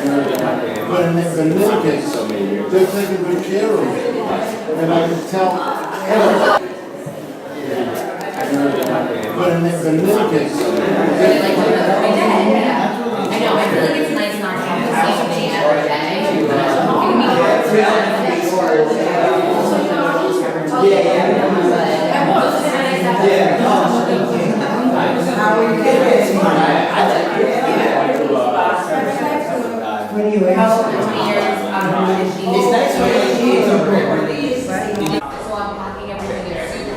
When they've been naked, they're taking good care of me. And I can tell. When they've been naked, they're taking good care of me. I know, I feel like it's nice not to have to see something every day.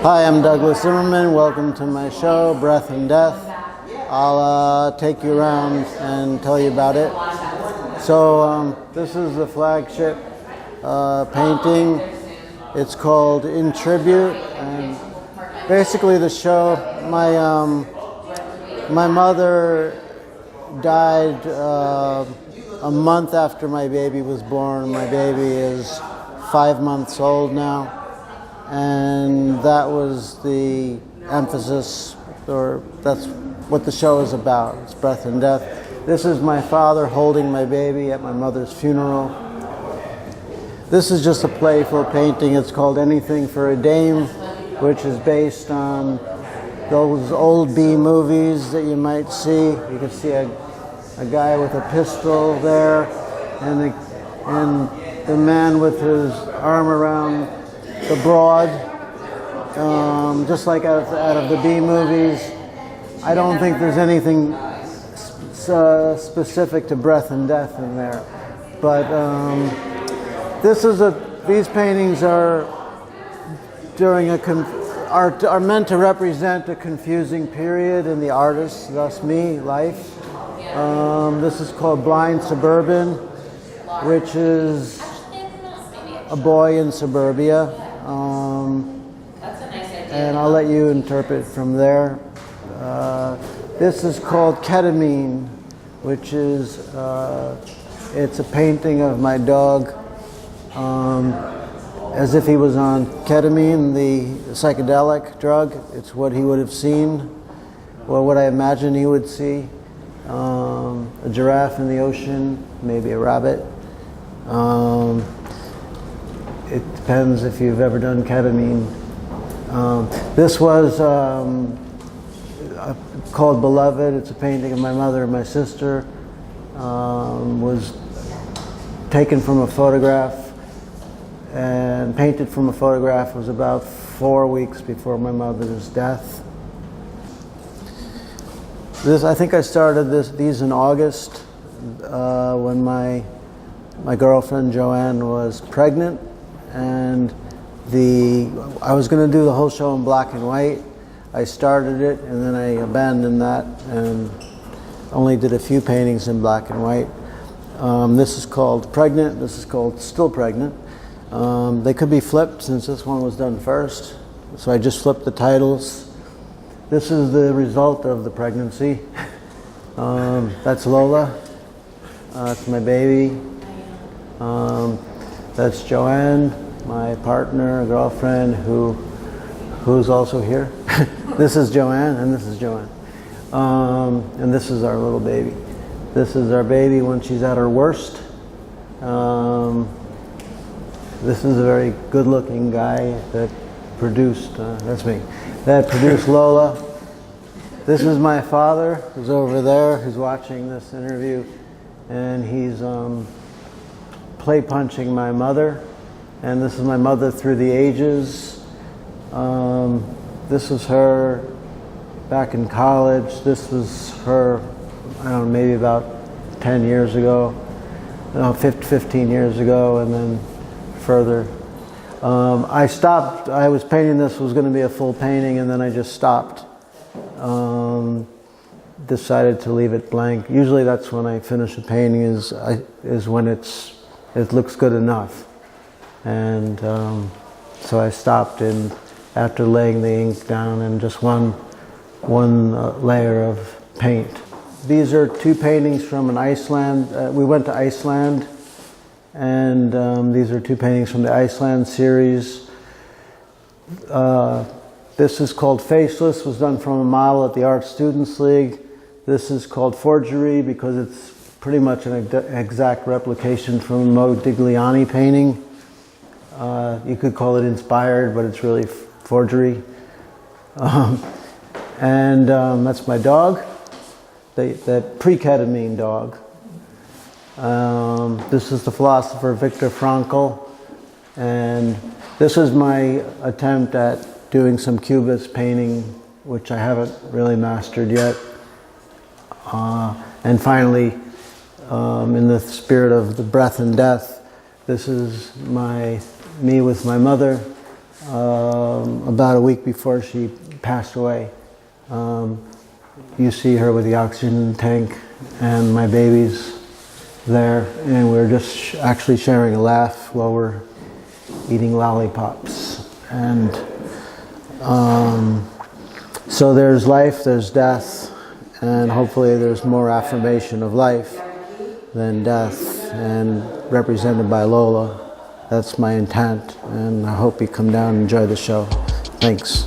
Hi, I'm Douglas Zimmerman. Welcome to my show, Breath and Death. I'll take you around and tell you about it. So this is the flagship painting. It's called In Tribute, and basically the show, my mother died a month after my baby was born. My baby is 5 months old now, and that was the emphasis, or that's what the show is about. It's breath and death. This is my father holding my baby at my mother's funeral. This is just a playful painting. It's called Anything for a Dame, which is based on those old B movies that you might see. You can see a guy with a pistol there, and the man with his arm around the broad, just like out of the B movies. I don't think there's anything specific to breath and death in there, but these paintings are are meant to represent a confusing period in the artist's, thus me, life. This is called Blind Suburban, which is a boy in suburbia, and I'll let you interpret from there. This is called Ketamine, which is it's a painting of my dog as if he was on ketamine, the psychedelic drug. It's what he would have seen, or what I imagine he would see. A giraffe in the ocean, maybe a rabbit. It depends if you've ever done ketamine. This was called Beloved. It's a painting of my mother and my sister. Was taken from a photograph and painted from a photograph. It was about 4 weeks before my mother's death. I think I started these in August when my girlfriend Joanne was pregnant, and I was going to do the whole show in black and white. I started it and then I abandoned that and only did a few paintings in black and white. This is called Pregnant. This is called Still Pregnant. They could be flipped since this one was done first, so I just flipped the titles. This is the result of the pregnancy. That's Lola. That's my baby. That's Joanne, my partner, girlfriend, who's also here. This is Joanne, and this is Joanne. And this is our little baby. This is our baby when she's at her worst. This is a very good-looking guy that produced, that's me, that produced Lola. This is my father, who's over there, who's watching this interview, and he's play punching my mother. And this is my mother through the ages. This was her back in college. This was her, I don't know, maybe about 10 years ago, no, 15 years ago, and then further. I stopped. I was painting this, was going to be a full painting, and then I just stopped. Decided to leave it blank. Usually that's when I finish a painting, is when it looks good enough. And so I stopped after laying the ink down and just one layer of paint. These are two paintings from Iceland. We went to Iceland, and these are two paintings from the Iceland series. This is called Faceless, was done from a model at the Art Students League. This is called Forgery because it's pretty much an exact replication from a Modigliani painting. You could call it inspired, but it's really forgery. That's my dog, the pre-ketamine dog. This is the philosopher Viktor Frankl, and this is my attempt at doing some cubist painting, which I haven't really mastered yet. And finally, in the spirit of the breath and death, this is me with my mother about a week before she passed away. You see her with the oxygen tank and my baby's there, and we're just actually sharing a laugh while we're eating lollipops. And so there's life, there's death, and hopefully there's more affirmation of life than death, and represented by Lola. That's my intent, and I hope you come down and enjoy the show. Thanks.